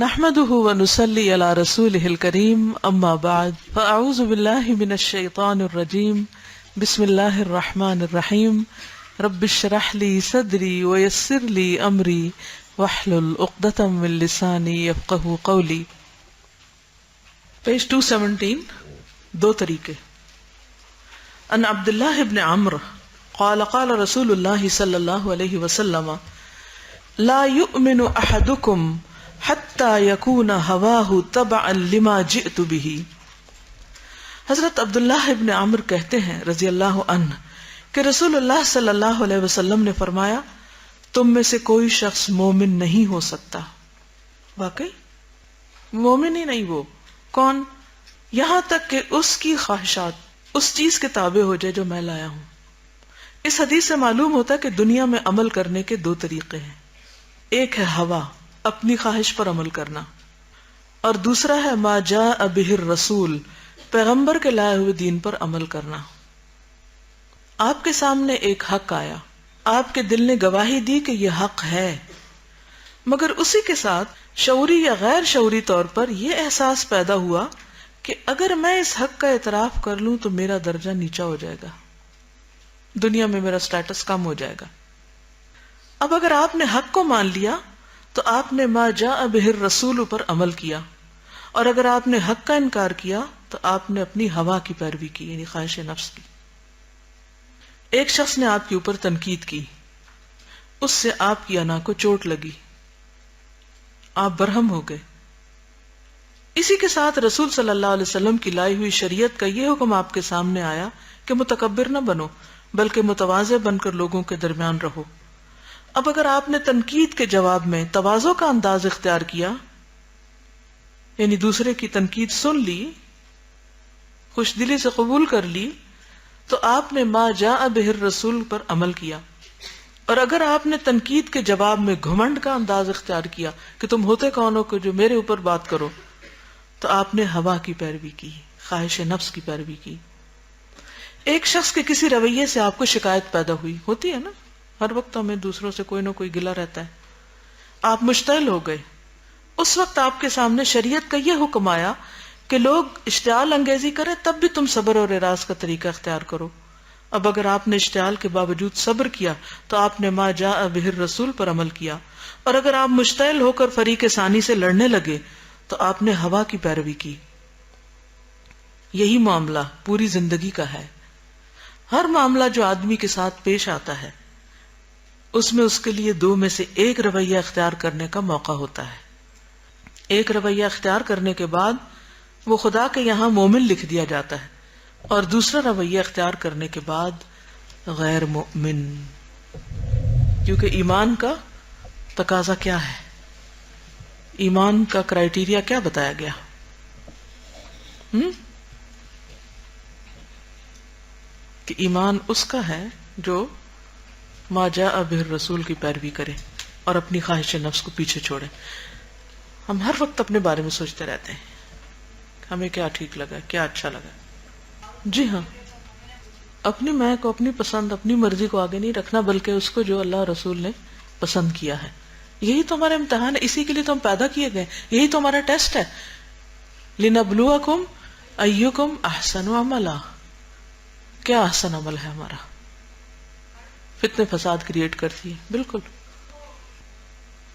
نحمده ونصلي على رسوله الكريم اما بعد فاعوذ بالله من الشيطان الرجيم بسم الله الرحمن الرحيم رب اشرح لي صدري ويسر لي امري واحلل عقدة من لساني يفقهوا قولي. پیج 217 دو طریقے. ان عبد الله بن عمرو قال قال رسول الله صلى الله عليه وسلم لا يؤمن احدكم حتی یکون ہواہ تبعا لما جئت بہ. حضرت عبداللہ ابن عمرو کہتے ہیں رضی اللہ عنہ کہ رسول اللہ صلی اللہ علیہ وسلم نے فرمایا تم میں سے کوئی شخص مومن نہیں ہو سکتا. واقعی مومن ہی نہیں وہ کون؟ یہاں تک کہ اس کی خواہشات اس چیز کے تابع ہو جائے جو میں لایا ہوں. اس حدیث سے معلوم ہوتا ہے کہ دنیا میں عمل کرنے کے دو طریقے ہیں. ایک ہے ہوا، اپنی خواہش پر عمل کرنا، اور دوسرا ہے ما جاء بہ الرسول، پیغمبر کے لائے ہوئے دین پر عمل کرنا. آپ کے سامنے ایک حق آیا، آپ کے دل نے گواہی دی کہ یہ حق ہے، مگر اسی کے ساتھ شعوری یا غیر شعوری طور پر یہ احساس پیدا ہوا کہ اگر میں اس حق کا اعتراف کر لوں تو میرا درجہ نیچا ہو جائے گا، دنیا میں میرا سٹیٹس کم ہو جائے گا. اب اگر آپ نے حق کو مان لیا تو آپ نے ما جاء بہ الرسول پر عمل کیا، اور اگر آپ نے حق کا انکار کیا تو آپ نے اپنی ہوا کی پیروی کی، یعنی خواہش نفس کی. ایک شخص نے آپ کے اوپر تنقید کی، اس سے آپ کی انا کو چوٹ لگی، آپ برہم ہو گئے. اسی کے ساتھ رسول صلی اللہ علیہ وسلم کی لائی ہوئی شریعت کا یہ حکم آپ کے سامنے آیا کہ متکبر نہ بنو بلکہ متواضع بن کر لوگوں کے درمیان رہو. اب اگر آپ نے تنقید کے جواب میں تواضع کا انداز اختیار کیا، یعنی دوسرے کی تنقید سن لی، خوش دلی سے قبول کر لی، تو آپ نے ما جاء بہ الرسول پر عمل کیا. اور اگر آپ نے تنقید کے جواب میں گھمنڈ کا انداز اختیار کیا کہ تم ہوتے کون ہو کہ جو میرے اوپر بات کرو، تو آپ نے ہوا کی پیروی کی، خواہش نفس کی پیروی کی. ایک شخص کے کسی رویے سے آپ کو شکایت پیدا ہوئی، ہوتی ہے نا، ہر وقت ہمیں دوسروں سے کوئی نہ کوئی گلہ رہتا ہے. آپ مشتعل ہو گئے. اس وقت آپ کے سامنے شریعت کا یہ حکم آیا کہ لوگ اشتعال انگیزی کریں تب بھی تم صبر اور اعراض کا طریقہ اختیار کرو. اب اگر آپ نے اشتعال کے باوجود صبر کیا تو آپ نے ما جاء بہ الرسول پر عمل کیا، اور اگر آپ مشتعل ہو کر فریق ثانی سے لڑنے لگے تو آپ نے ہوا کی پیروی کی. یہی معاملہ پوری زندگی کا ہے. ہر معاملہ جو آدمی کے ساتھ پیش آتا ہے اس میں اس کے لیے دو میں سے ایک رویہ اختیار کرنے کا موقع ہوتا ہے. ایک رویہ اختیار کرنے کے بعد وہ خدا کے یہاں مومن لکھ دیا جاتا ہے، اور دوسرا رویہ اختیار کرنے کے بعد غیر مومن. کیونکہ ایمان کا تقاضا کیا ہے، ایمان کا کرائیٹیریا کیا بتایا گیا؟ کہ ایمان اس کا ہے جو ما جاء بہ الرسول کی پیروی کرے اور اپنی خواہش نفس کو پیچھے چھوڑے. ہم ہر وقت اپنے بارے میں سوچتے رہتے ہیں ہمیں کیا ٹھیک لگا، کیا اچھا لگا. جی ہاں، اپنی میں کو، اپنی پسند، اپنی مرضی کو آگے نہیں رکھنا بلکہ اس کو جو اللہ رسول نے پسند کیا ہے. یہی تو ہمارا امتحان ہے، اسی کے لیے تو ہم پیدا کیے گئے، یہی تو ہمارا ٹیسٹ ہے. لنبلوکم ایکم احسن عملا. کیا احسن عمل ہے ہمارا؟ فتنے فساد کریٹ کرتی ہے. بالکل.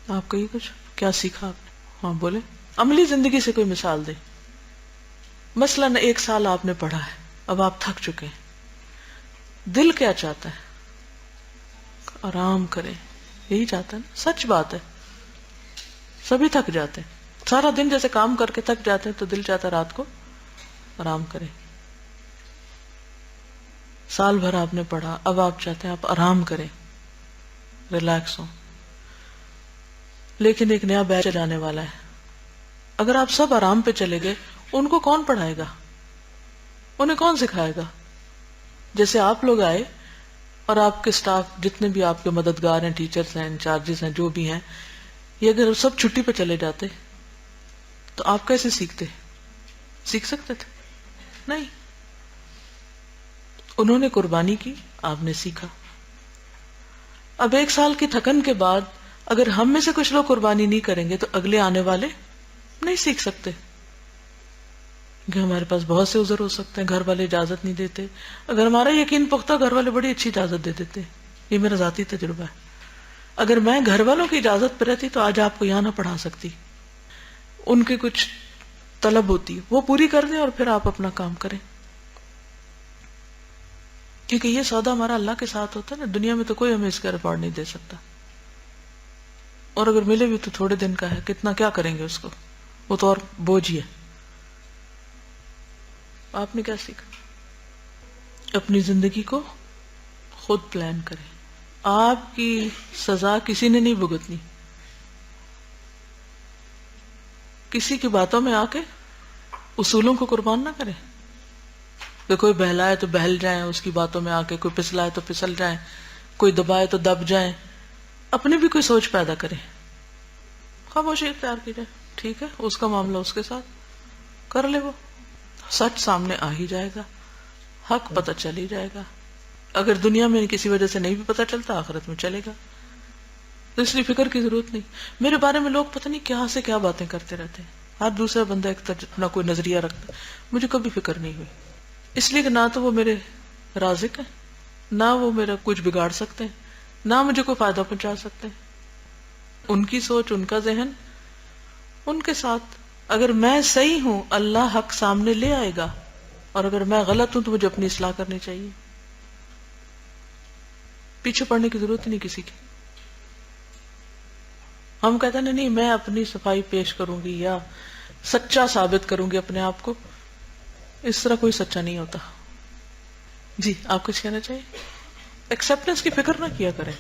آپ کہیے کچھ کیا سیکھا آپ نے؟ ہاں بولے. عملی زندگی سے کوئی مثال دے. مثلاً 1 سال آپ نے پڑھا ہے، اب آپ تھک چکے ہیں، دل کیا چاہتا ہے؟ آرام کرے. یہی چاہتا ہے نا، سچ بات ہے. سبھی تھک جاتے ہیں، سارا دن جیسے کام کر کے تھک جاتے ہیں تو دل چاہتا ہے رات کو آرام کرے. سال بھر آپ نے پڑھا، اب آپ چاہتے ہیں آپ آرام کریں، ریلیکس ہوں. لیکن ایک نیا بیچ جانے والا ہے، اگر آپ سب آرام پہ چلے گئے ان کو کون پڑھائے گا؟ انہیں کون سکھائے گا؟ جیسے آپ لوگ آئے اور آپ کے سٹاف جتنے بھی آپ کے مددگار ہیں، ٹیچرز ہیں، انچارجز ہیں، جو بھی ہیں، یہ اگر سب چھٹی پہ چلے جاتے تو آپ کیسے سیکھتے؟ سیکھ سکتے تھے؟ نہیں. انہوں نے قربانی کی، آپ نے سیکھا. اب 1 سال کی تھکن کے بعد اگر ہم میں سے کچھ لوگ قربانی نہیں کریں گے تو اگلے آنے والے نہیں سیکھ سکتے کہ ہمارے پاس بہت سے عذر ہو سکتے ہیں، گھر والے اجازت نہیں دیتے. اگر ہمارا یقین پختہ، گھر والے بڑی اچھی اجازت دے دیتے. یہ میرا ذاتی تجربہ ہے. اگر میں گھر والوں کی اجازت پہ رہتی تو آج آپ کو یہاں نہ پڑھا سکتی. ان کی کچھ طلب ہوتی ہے وہ پوری کر دیں اور پھر آپ اپنا کام کریں، کیونکہ یہ سودا ہمارا اللہ کے ساتھ ہوتا ہے نا. دنیا میں تو کوئی ہمیں اس کا ریکارڈ نہیں دے سکتا، اور اگر ملے بھی تو تھوڑے دن کا ہے، کتنا کیا کریں گے اس کو، وہ تو اور بوجھ ہی ہے. آپ نے کیا سیکھا؟ اپنی زندگی کو خود پلان کریں. آپ کی سزا کسی نے نہیں بھگتنی. کسی کی باتوں میں آ کے اصولوں کو قربان نہ کریں کہ کوئی بہلائے تو بہل جائیں اس کی باتوں میں آ کے، کوئی پھسلائے تو پھسل جائیں، کوئی دبائے تو دب جائیں. اپنی بھی کوئی سوچ پیدا کریں، خاموشی اختیار کی جائے. ٹھیک ہے، اس کا معاملہ اس کے ساتھ کر لے. وہ سچ سامنے آ ہی جائے گا، حق پتہ چل ہی جائے گا. اگر دنیا میں کسی وجہ سے نہیں بھی پتہ چلتا، آخرت میں چلے گا. تو اس لیے فکر کی ضرورت نہیں. میرے بارے میں لوگ پتہ نہیں کیا سے کیا باتیں کرتے رہتے ہیں. ہر دوسرا بندہ ایک اپنا کوئی نظریہ رکھتا ہے. مجھے کبھی فکر نہیں ہوئی، اس لیے کہ نہ تو وہ میرے رازق ہیں، نہ وہ میرا کچھ بگاڑ سکتے ہیں، نہ مجھے کوئی فائدہ پہنچا سکتے ہیں. ان کی سوچ، ان کا ذہن ان کے ساتھ. اگر میں صحیح ہوں اللہ حق سامنے لے آئے گا، اور اگر میں غلط ہوں تو مجھے اپنی اصلاح کرنی چاہیے. پیچھے پڑنے کی ضرورت ہی نہیں کسی کی. ہم کہتے ہیں نہیں میں اپنی صفائی پیش کروں گی یا سچا ثابت کروں گی اپنے آپ کو. اس طرح کوئی سچا نہیں ہوتا. جی آپ کچھ کہنا چاہیے؟ ایکسپٹنس کی فکر نہ کیا کریں.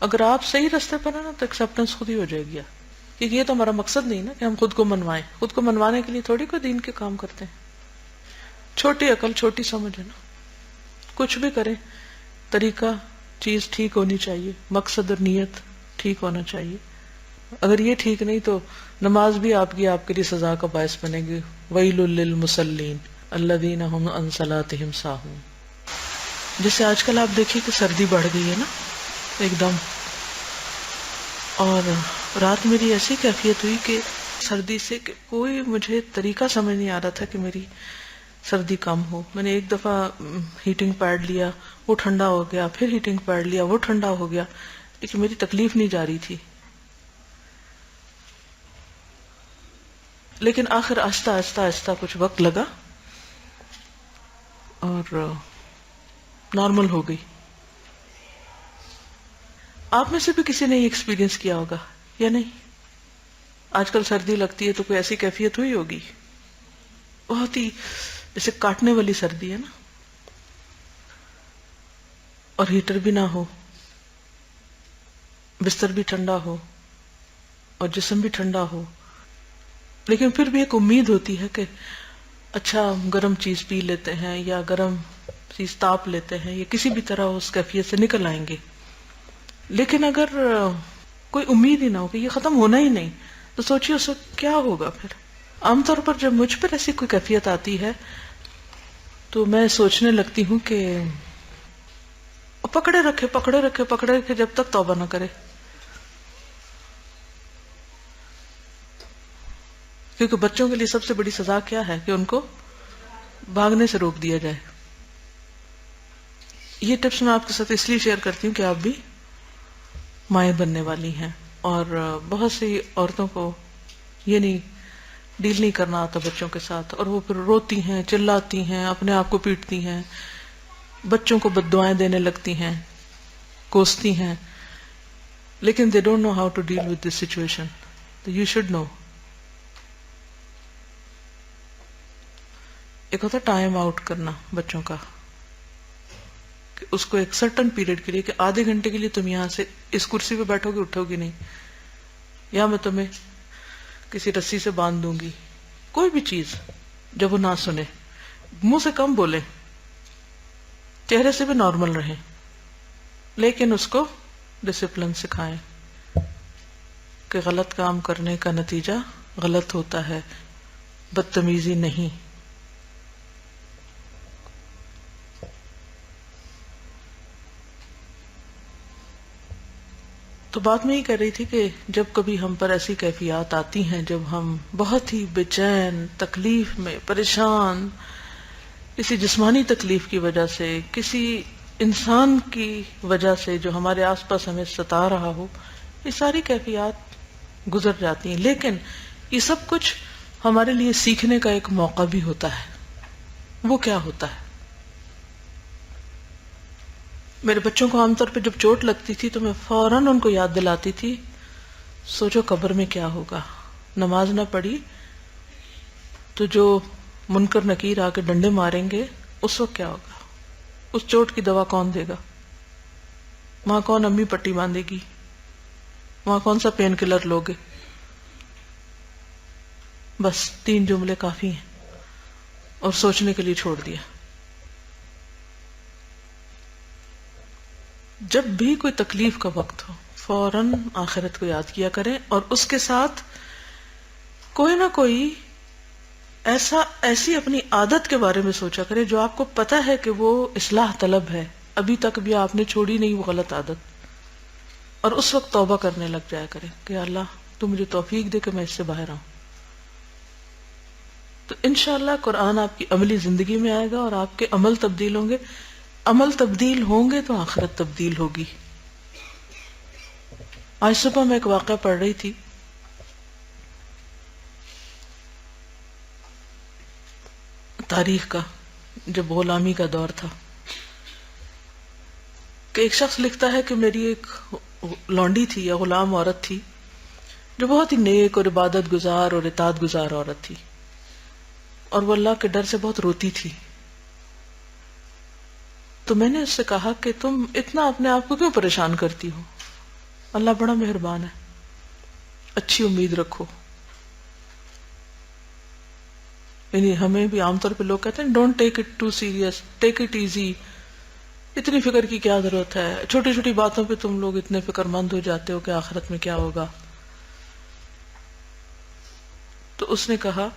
اگر آپ صحیح راستے پر ہیں نا تو ایکسپٹنس خود ہی ہو جائے گی. کیونکہ یہ تو ہمارا مقصد نہیں نا کہ ہم خود کو منوائیں. خود کو منوانے کے لیے تھوڑی کوئی دین کے کام کرتے ہیں. چھوٹی عقل چھوٹی سمجھ ہے نا. کچھ بھی کریں طریقہ چیز ٹھیک ہونی چاہیے، مقصد اور نیت ٹھیک ہونا چاہیے. اگر یہ ٹھیک نہیں تو نماز بھی آپ کے لیے سزا کا باعث بنے گی. ویل للمصلین الذین هم عن صلاتهم ساہون. جیسے آج کل آپ دیکھیے کہ سردی بڑھ گئی ہے نا ایک دم، اور رات میری ایسی کیفیت ہوئی کہ سردی سے کہ کوئی مجھے طریقہ سمجھ نہیں آ رہا تھا کہ میری سردی کم ہو. میں نے ایک دفعہ ہیٹنگ پیڈ لیا، وہ ٹھنڈا ہو گیا، پھر ہیٹنگ پیڈ لیا، وہ ٹھنڈا ہو گیا، لیکن میری تکلیف نہیں جا رہی تھی. لیکن آخر آہستہ آہستہ آہستہ کچھ وقت لگا اور نارمل ہو گئی. آپ میں سے بھی کسی نے یہ ایکسپیرینس کیا ہوگا یا نہیں؟ آج کل سردی لگتی ہے تو کوئی ایسی کیفیت ہوئی ہوگی، بہت ہی جیسے کاٹنے والی سردی ہے نا، اور ہیٹر بھی نہ ہو، بستر بھی ٹھنڈا ہو اور جسم بھی ٹھنڈا ہو، لیکن پھر بھی ایک امید ہوتی ہے کہ اچھا گرم چیز پی لیتے ہیں یا گرم چیز تاپ لیتے ہیں یا کسی بھی طرح اس کیفیت سے نکل آئیں گے. لیکن اگر کوئی امید ہی نہ ہو کہ یہ ختم ہونا ہی نہیں تو سوچیے اس وقت کیا ہوگا. پھر عام طور پر جب مجھ پر ایسی کوئی کیفیت آتی ہے تو میں سوچنے لگتی ہوں کہ پکڑے رکھے جب تک توبہ نہ کرے. کیونکہ بچوں کے لیے سب سے بڑی سزا کیا ہے کہ ان کو بھاگنے سے روک دیا جائے. یہ ٹپس میں آپ کے ساتھ اس لیے شیئر کرتی ہوں کہ آپ بھی مائیں بننے والی ہیں، اور بہت سی عورتوں کو یہ نہیں ڈیل نہیں کرنا آتا بچوں کے ساتھ، اور وہ پھر روتی ہیں، چلاتی ہیں، اپنے آپ کو پیٹتی ہیں، بچوں کو بد دعائیں دینے لگتی ہیں، کوستی ہیں، لیکن they don't know how to deal with this situation. So you should know. ایک ہوتا ٹائم آؤٹ کرنا بچوں کا، کہ اس کو ایک سرٹن پیریڈ کے لیے کہ آدھے گھنٹے کے لیے تم یہاں سے اس کرسی پہ بیٹھو گے، اٹھو گی نہیں، یا میں تمہیں کسی رسی سے باندھ دوں گی. کوئی بھی چیز جب وہ نہ سنے، منہ سے کم بولے، چہرے سے بھی نارمل رہیں، لیکن اس کو ڈسپلن سکھائیں کہ غلط کام کرنے کا نتیجہ غلط ہوتا ہے، بدتمیزی نہیں. تو بات میں یہ کر رہی تھی کہ جب کبھی ہم پر ایسی کیفیات آتی ہیں جب ہم بہت ہی بے چین، تکلیف میں پریشان، کسی جسمانی تکلیف کی وجہ سے، کسی انسان کی وجہ سے جو ہمارے آس پاس ہمیں ستا رہا ہو، یہ ساری کیفیات گزر جاتی ہیں، لیکن یہ سب کچھ ہمارے لیے سیکھنے کا ایک موقع بھی ہوتا ہے۔ وہ کیا ہوتا ہے؟ میرے بچوں کو عام طور پہ جب چوٹ لگتی تھی تو میں فوراً ان کو یاد دلاتی تھی، سوچو قبر میں کیا ہوگا، نماز نہ پڑھی تو جو منکر نکیر آ کے ڈنڈے ماریں گے اس وقت کیا ہوگا، اس چوٹ کی دوا کون دے گا، وہاں کون امی پٹی باندھے گی، وہاں کون سا پین کلر لوگے۔ بس 3 جملے کافی ہیں اور سوچنے کے لیے چھوڑ دیا۔ جب بھی کوئی تکلیف کا وقت ہو فوراً آخرت کو یاد کیا کریں، اور اس کے ساتھ کوئی نہ کوئی ایسی اپنی عادت کے بارے میں سوچا کریں جو آپ کو پتا ہے کہ وہ اصلاح طلب ہے، ابھی تک بھی آپ نے چھوڑی نہیں وہ غلط عادت، اور اس وقت توبہ کرنے لگ جایا کریں کہ اللہ تو مجھے توفیق دے کہ میں اس سے باہر آؤں۔ تو انشاءاللہ قرآن آپ کی عملی زندگی میں آئے گا اور آپ کے عمل تبدیل ہوں گے، عمل تبدیل ہوں گے تو آخرت تبدیل ہوگی۔ آج صبح میں ایک واقعہ پڑھ رہی تھی، تاریخ کا، جب غلامی کا دور تھا، کہ ایک شخص لکھتا ہے کہ میری ایک لونڈی تھی یا غلام عورت تھی جو بہت ہی نیک اور عبادت گزار اور اطاعت گزار عورت تھی، اور وہ اللہ کے ڈر سے بہت روتی تھی۔ تو میں نے اس سے کہا کہ تم اتنا اپنے آپ کو کیوں پریشان کرتی ہو، اللہ بڑا مہربان ہے، اچھی امید رکھو۔ یعنی ہمیں بھی عام طور پہ لوگ کہتے ہیں don't take it too serious, take it easy, اتنی فکر کی کیا ضرورت ہے، چھوٹی چھوٹی باتوں پہ تم لوگ اتنے فکر مند ہو جاتے ہو کہ آخرت میں کیا ہوگا۔ تو اس نے کہا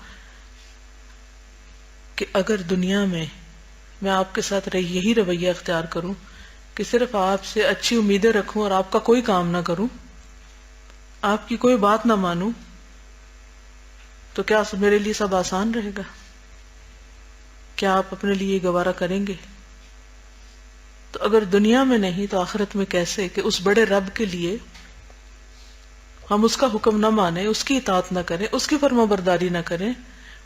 کہ اگر دنیا میں آپ کے ساتھ یہی رویہ اختیار کروں کہ صرف آپ سے اچھی امیدیں رکھوں اور آپ کا کوئی کام نہ کروں، آپ کی کوئی بات نہ مانوں، تو کیا میرے لیے سب آسان رہے گا؟ کیا آپ اپنے لیے گوارا کریں گے؟ تو اگر دنیا میں نہیں تو آخرت میں کیسے کہ اس بڑے رب کے لیے ہم اس کا حکم نہ مانیں، اس کی اطاعت نہ کریں، اس کی فرما برداری نہ کریں،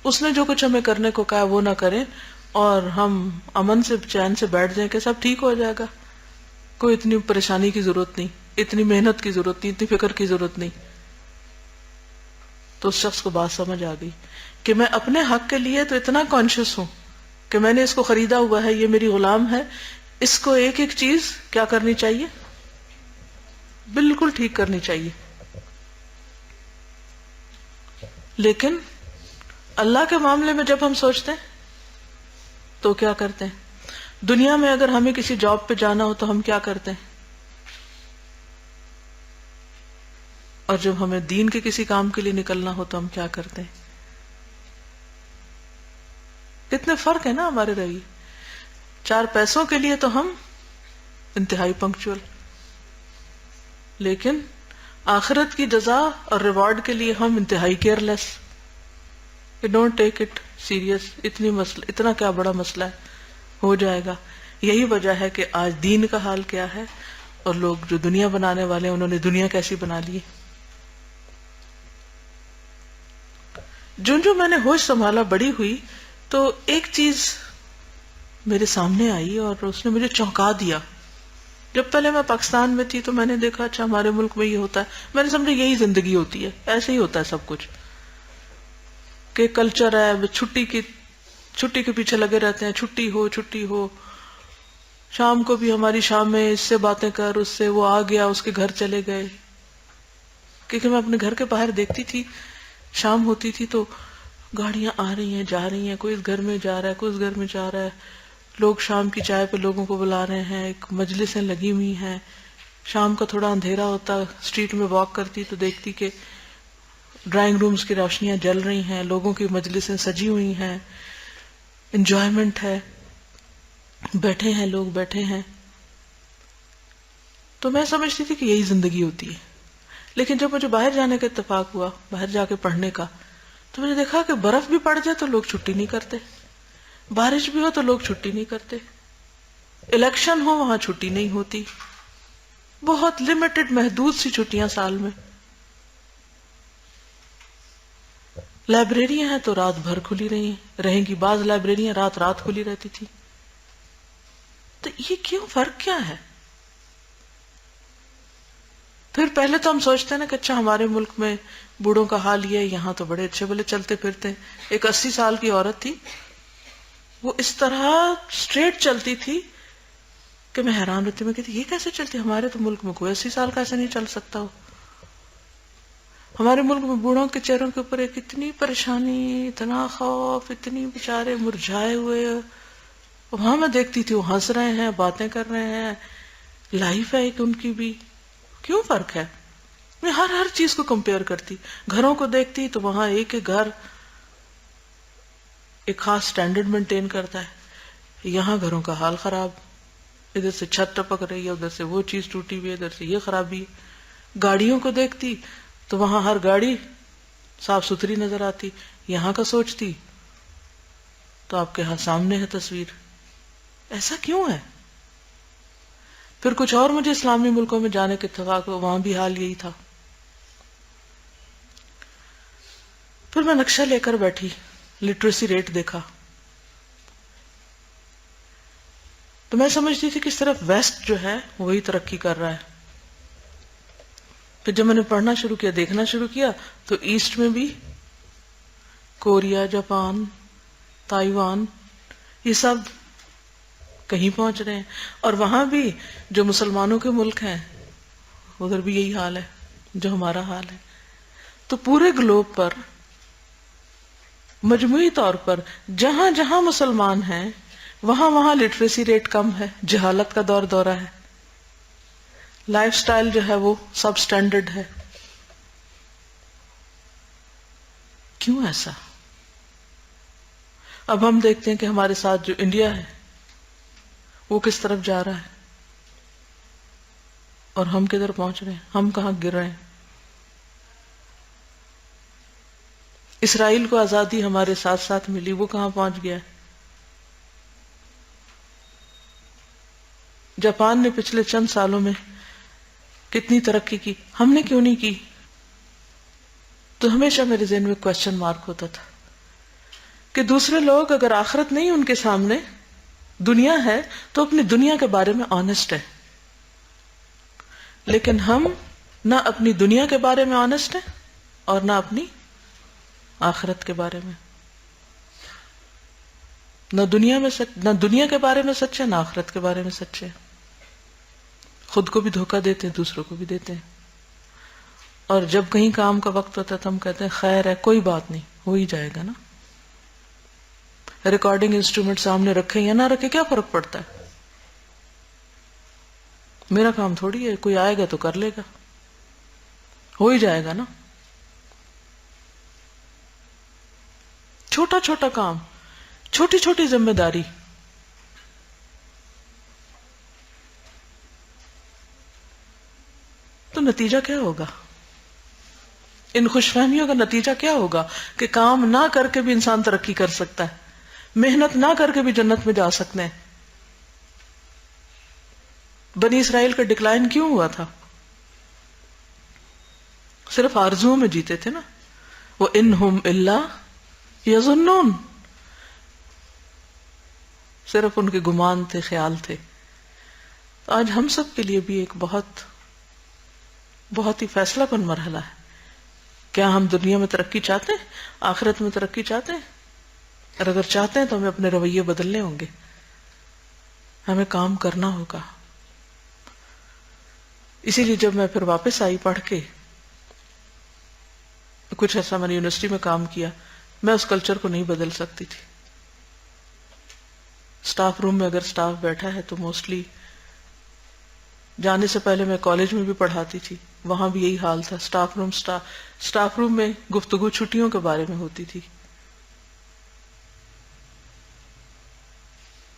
اس نے جو کچھ ہمیں کرنے کو کہا وہ نہ کریں، اور ہم امن سے چین سے بیٹھ جائیں کہ سب ٹھیک ہو جائے گا، کوئی اتنی پریشانی کی ضرورت نہیں، اتنی محنت کی ضرورت نہیں، اتنی فکر کی ضرورت نہیں۔ تو اس شخص کو بات سمجھ آ گئی کہ میں اپنے حق کے لیے تو اتنا کانشیس ہوں کہ میں نے اس کو خریدا ہوا ہے، یہ میری غلام ہے، اس کو ایک ایک چیز کیا کرنی چاہیے، بالکل ٹھیک کرنی چاہیے۔ لیکن اللہ کے معاملے میں جب ہم سوچتے ہیں تو کیا کرتے ہیں؟ دنیا میں اگر ہمیں کسی جاب پہ جانا ہو تو ہم کیا کرتے ہیں، اور جب ہمیں دین کے کسی کام کے لیے نکلنا ہو تو ہم کیا کرتے ہیں؟ کتنے فرق ہے نا ہمارے رویے۔ 4 پیسوں کے لیے تو ہم انتہائی پنکچوئل، لیکن آخرت کی جزا اور ریوارڈ کے لیے ہم انتہائی کیئر لیس، کہ ڈونٹ ٹیک اٹ سیریس، اتنا کیا بڑا مسئلہ ہے، ہو جائے گا۔ یہی وجہ ہے کہ آج دین کا حال کیا ہے، اور لوگ جو دنیا بنانے والے ہیں انہوں نے دنیا کیسی بنا لی۔ جو میں نے ہوش سنبھالا بڑی ہوئی تو ایک چیز میرے سامنے آئی اور اس نے مجھے چونکا دیا۔ جب پہلے میں پاکستان میں تھی تو میں نے دیکھا اچھا ہمارے ملک میں یہ ہوتا ہے، میں نے سمجھا یہی زندگی ہوتی ہے، ایسے ہی ہوتا ہے سب کچھ، کہ کلچر ہے، چھٹی کے پیچھے لگے رہتے ہیں، چھٹی ہو، شام کو بھی ہماری شام میں اس سے باتیں کر، اس سے وہ آ گیا، اس کے گھر چلے گئے۔ کیونکہ میں اپنے گھر کے باہر دیکھتی تھی، شام ہوتی تھی تو گاڑیاں آ رہی ہیں جا رہی ہیں، کوئی اس گھر میں جا رہا ہے، کوئی اس گھر میں جا رہا ہے، لوگ شام کی چائے پہ لوگوں کو بلا رہے ہیں، ایک مجلسیں لگی ہوئی ہیں۔ شام کا تھوڑا اندھیرا ہوتا، اسٹریٹ میں واک کرتی تو دیکھتی کہ ڈرائنگ رومز کی روشنیاں جل رہی ہیں، لوگوں کی مجلسیں سجی ہوئی ہیں، انجوائمنٹ ہے، بیٹھے ہیں لوگ، بیٹھے ہیں۔ تو میں سمجھتی تھی کہ یہی زندگی ہوتی ہے. لیکن جب مجھے باہر جانے کا اتفاق ہوا، باہر جا کے پڑھنے کا، تو میں نے دیکھا کہ برف بھی پڑ جائے تو لوگ چھٹی نہیں کرتے، بارش بھی ہو تو لوگ چھٹی نہیں کرتے، الیکشن ہو وہاں چھٹی نہیں ہوتی، بہت لمیٹڈ محدود سی چھٹیاں سال میں. لائبریریاں ہیں تو رات بھر کھلی رہیں گی، بعض لائبریریاں رات رات کھلی رہتی تھی. تو یہ کیوں، فرق کیا ہے؟ پھر پہلے تو ہم سوچتے ہیں نا کہ اچھا ہمارے ملک میں بوڑھوں کا حال یہ ہے، یہاں تو بڑے اچھے بلے چلتے پھرتے ہیں. ایک 80 سال کی عورت تھی، وہ اس طرح اسٹریٹ چلتی تھی کہ میں حیران ہوتی، میں کہتی یہ کیسے چلتی؟ ہمارے تو ملک میں کوئی 80 سال کا ایسے نہیں چل سکتا ہو. ہمارے ملک میں بوڑھوں کے چہروں کے اوپر ایک اتنی پریشانی، اتنا خوف، اتنی بیچارے مرجھائے ہوئے. وہاں میں دیکھتی تھی وہ ہنس رہے ہیں، باتیں کر رہے ہیں، لائف ہے ایک ان کی بھی. کیوں فرق ہے؟ میں ہر چیز کو کمپیئر کرتی، گھروں کو دیکھتی تو وہاں ایک گھر ایک خاص سٹینڈرڈ مینٹین کرتا ہے، یہاں گھروں کا حال خراب، ادھر سے چھت ٹپک رہی ہے، ادھر سے وہ چیز ٹوٹی ہوئی ہے، ادھر سے یہ خرابی. گاڑیوں کو دیکھتی تو وہاں ہر گاڑی صاف ستھری نظر آتی، یہاں کا سوچتی تو آپ کے ہاں سامنے ہے تصویر. ایسا کیوں ہے؟ پھر کچھ اور مجھے اسلامی ملکوں میں جانے کے اتفاق ہوا، وہاں بھی حال یہی تھا. پھر میں نقشہ لے کر بیٹھی، لٹریسی ریٹ دیکھا تو میں سمجھتی تھی کہ صرف ویسٹ جو ہے وہی ترقی کر رہا ہے. پھر جب میں نے پڑھنا شروع کیا، دیکھنا شروع کیا، تو ایسٹ میں بھی کوریا، جاپان، تائیوان، یہ سب کہیں پہنچ رہے ہیں. اور وہاں بھی جو مسلمانوں کے ملک ہیں ادھر بھی یہی حال ہے جو ہمارا حال ہے. تو پورے گلوب پر مجموعی طور پر جہاں جہاں مسلمان ہیں وہاں وہاں لٹریسی ریٹ کم ہے، جہالت کا دور دورہ ہے، لائف سٹائل جو ہے وہ سب سٹینڈرڈ ہے. کیوں ایسا؟ اب ہم دیکھتے ہیں کہ ہمارے ساتھ جو انڈیا ہے وہ کس طرف جا رہا ہے اور ہم کدھر پہنچ رہے ہیں، ہم کہاں گر رہے ہیں. اسرائیل کو آزادی ہمارے ساتھ ساتھ ملی، وہ کہاں پہنچ گیا ہے. جاپان نے پچھلے چند سالوں میں کتنی ترقی کی، ہم نے کیوں نہیں کی؟ تو ہمیشہ میرے ذہن میں کوشچن مارک ہوتا تھا کہ دوسرے لوگ اگر آخرت نہیں ان کے سامنے، دنیا ہے، تو اپنی دنیا کے بارے میں آنےسٹ ہے، لیکن ہم نہ اپنی دنیا کے بارے میں آنےسٹ ہیں اور نہ اپنی آخرت کے بارے میں. نہ دنیا کے بارے میں سچے، نہ آخرت کے بارے میں سچے. خود کو بھی دھوکہ دیتے ہیں، دوسروں کو بھی دیتے ہیں. اور جب کہیں کام کا وقت ہوتا ہے تو ہم کہتے ہیں خیر ہے، کوئی بات نہیں، ہو ہی جائے گا نا. ریکارڈنگ انسٹرومنٹ سامنے رکھے یا نہ رکھے کیا فرق پڑتا ہے؟ میرا کام تھوڑی ہے، کوئی آئے گا تو کر لے گا، ہو ہی جائے گا نا. چھوٹا چھوٹا کام، چھوٹی چھوٹی ذمہ داری. تو نتیجہ کیا ہوگا؟ ان خوش فہمیوں کا نتیجہ کیا ہوگا کہ کام نہ کر کے بھی انسان ترقی کر سکتا ہے، محنت نہ کر کے بھی جنت میں جا سکتے ہیں. بنی اسرائیل کا ڈکلائن کیوں ہوا تھا؟ صرف آرزوؤں میں جیتے تھے نا. وَإِنْهُمْ إِلَّا يَظُنُّونَ، صرف ان کے گمان تھے، خیال تھے. تو آج ہم سب کے لیے بھی ایک بہت ہی فیصلہ کن مرحلہ ہے. کیا ہم دنیا میں ترقی چاہتے ہیں، آخرت میں ترقی چاہتے ہیں؟ اور اگر چاہتے ہیں تو ہمیں اپنے رویے بدلنے ہوں گے، ہمیں کام کرنا ہوگا. اسی لیے جب میں پھر واپس آئی پڑھ کے، کچھ ایسا میں نے یونیورسٹی میں کام کیا، میں اس کلچر کو نہیں بدل سکتی تھی. سٹاف روم میں اگر سٹاف بیٹھا ہے تو موسٹلی، جانے سے پہلے میں کالج میں بھی پڑھاتی تھی، وہاں بھی یہی حال تھا. سٹاف روم میں گفتگو چھٹیوں کے بارے میں ہوتی تھی،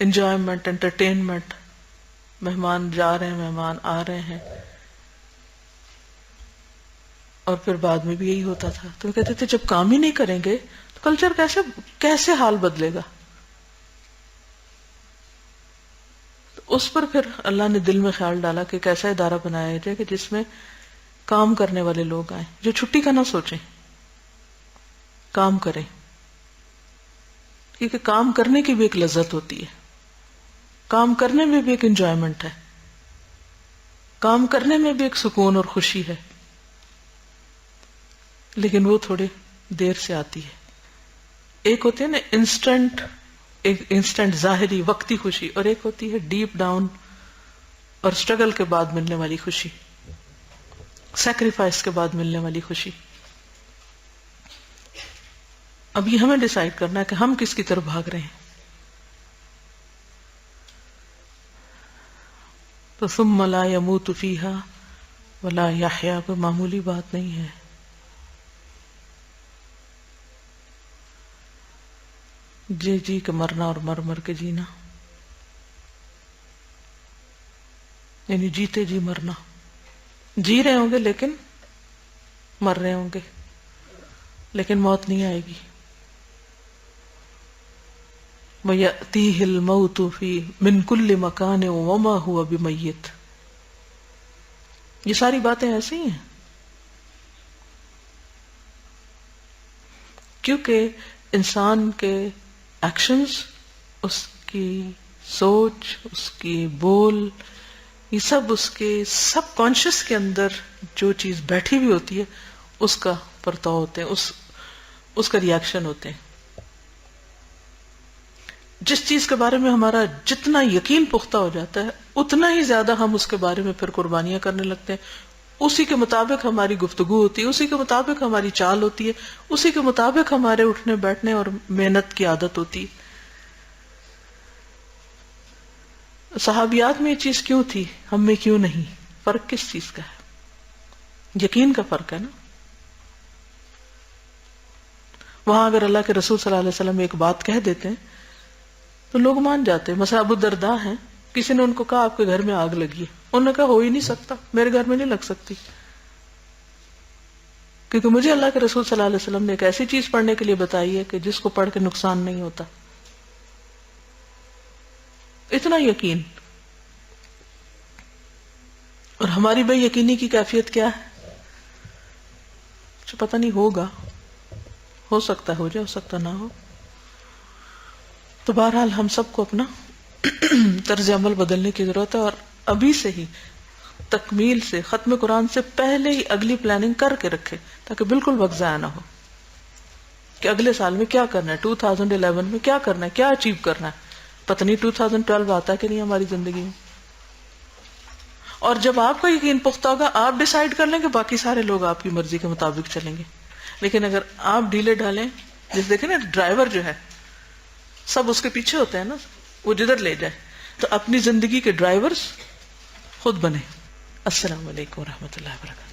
انجوائمنٹ، انٹرٹینمنٹ، مہمان جا رہے ہیں، مہمان آ رہے ہیں، اور پھر بعد میں بھی یہی ہوتا تھا. تو وہ کہتے تھے جب کام ہی نہیں کریں گے تو کلچر کیسے حال بدلے گا. تو اس پر پھر اللہ نے دل میں خیال ڈالا کہ ایک ایسا ادارہ بنایا جائے کہ جس میں کام کرنے والے لوگ آئیں، جو چھٹی کا نہ سوچیں، کام کریں. کیونکہ کام کرنے کی بھی ایک لذت ہوتی ہے، کام کرنے میں بھی ایک انجوائمنٹ ہے، کام کرنے میں بھی ایک سکون اور خوشی ہے، لیکن وہ تھوڑے دیر سے آتی ہے. ایک ہوتی ہے نا انسٹنٹ ظاہری وقتی خوشی، اور ایک ہوتی ہے ڈیپ ڈاؤن اور اسٹرگل کے بعد ملنے والی خوشی، سیکریفائس کے بعد ملنے والی خوشی. اب یہ ہمیں ڈیسائیڈ کرنا ہے کہ ہم کس کی طرف بھاگ رہے ہیں. تو ثم لا يموت فيها ولا يحيا کوئی معمولی بات نہیں ہے. جی جی کے مرنا اور مر مر کے جینا، یعنی جیتے جی مرنا. جی رہے ہوں گے لیکن مر رہے ہوں گے، لیکن موت نہیں آئے گی. وَيَأْتِيهِ الْمَوْتُ مِنْ كُلِّ مَكَانٍ وَمَا هُوَ بِمَيِّتٍ. یہ ساری باتیں ایسی ہیں کیونکہ انسان کے ایکشنز، اس کی سوچ، اس کی بول، یہ سب اس کے سب کانشیس کے اندر جو چیز بیٹھی ہوئی ہوتی ہے اس کا پرتاؤ ہوتے ہیں، اس کا ریاکشن ہوتے ہیں. جس چیز کے بارے میں ہمارا جتنا یقین پختہ ہو جاتا ہے اتنا ہی زیادہ ہم اس کے بارے میں پھر قربانیاں کرنے لگتے ہیں. اسی کے مطابق ہماری گفتگو ہوتی ہے، اسی کے مطابق ہماری چال ہوتی ہے، اسی کے مطابق ہمارے اٹھنے بیٹھنے اور محنت کی عادت ہوتی ہے. صحابیات میں یہ چیز کیوں تھی، ہم میں کیوں نہیں؟ فرق کس چیز کا ہے؟ یقین کا فرق ہے نا. وہاں اگر اللہ کے رسول صلی اللہ علیہ وسلم ایک بات کہہ دیتے ہیں تو لوگ مان جاتے ہیں. مثلا ابو الدرداء ہیں، کسی نے ان کو کہا آپ کے گھر میں آگ لگی ہے، انہوں نے کہا ہو ہی نہیں سکتا، میرے گھر میں نہیں لگ سکتی، کیونکہ مجھے اللہ کے رسول صلی اللہ علیہ وسلم نے ایک ایسی چیز پڑھنے کے لیے بتائی ہے کہ جس کو پڑھ کے نقصان نہیں ہوتا. اتنا یقین. اور ہماری بے یقینی کی کیفیت کیا ہے؟ جو پتہ نہیں ہوگا، ہو سکتا ہو جائے، ہو سکتا نہ ہو. تو بہرحال ہم سب کو اپنا طرز عمل بدلنے کی ضرورت ہے، اور ابھی سے ہی تکمیل سے ختم قرآن سے پہلے ہی اگلی پلاننگ کر کے رکھے تاکہ بالکل وقت ضائع نہ ہو کہ اگلے سال میں کیا کرنا ہے، 2011 میں کیا کرنا ہے، کیا اچیو کرنا ہے. پتہ نہیں 2012 آتا ہے کہ نہیں ہماری زندگی میں. اور جب آپ کا یقین پختہ ہوگا آپ ڈیسائیڈ کر لیں گے، باقی سارے لوگ آپ کی مرضی کے مطابق چلیں گے. لیکن اگر آپ ڈھیلے ڈھالیں، جس دیکھیں نا ڈرائیور جو ہے سب اس کے پیچھے ہوتے ہیں نا، وہ جدھر لے جائے، تو اپنی زندگی کے ڈرائیورز خود بنے. السلام علیکم ورحمۃ اللہ وبرکاتہ.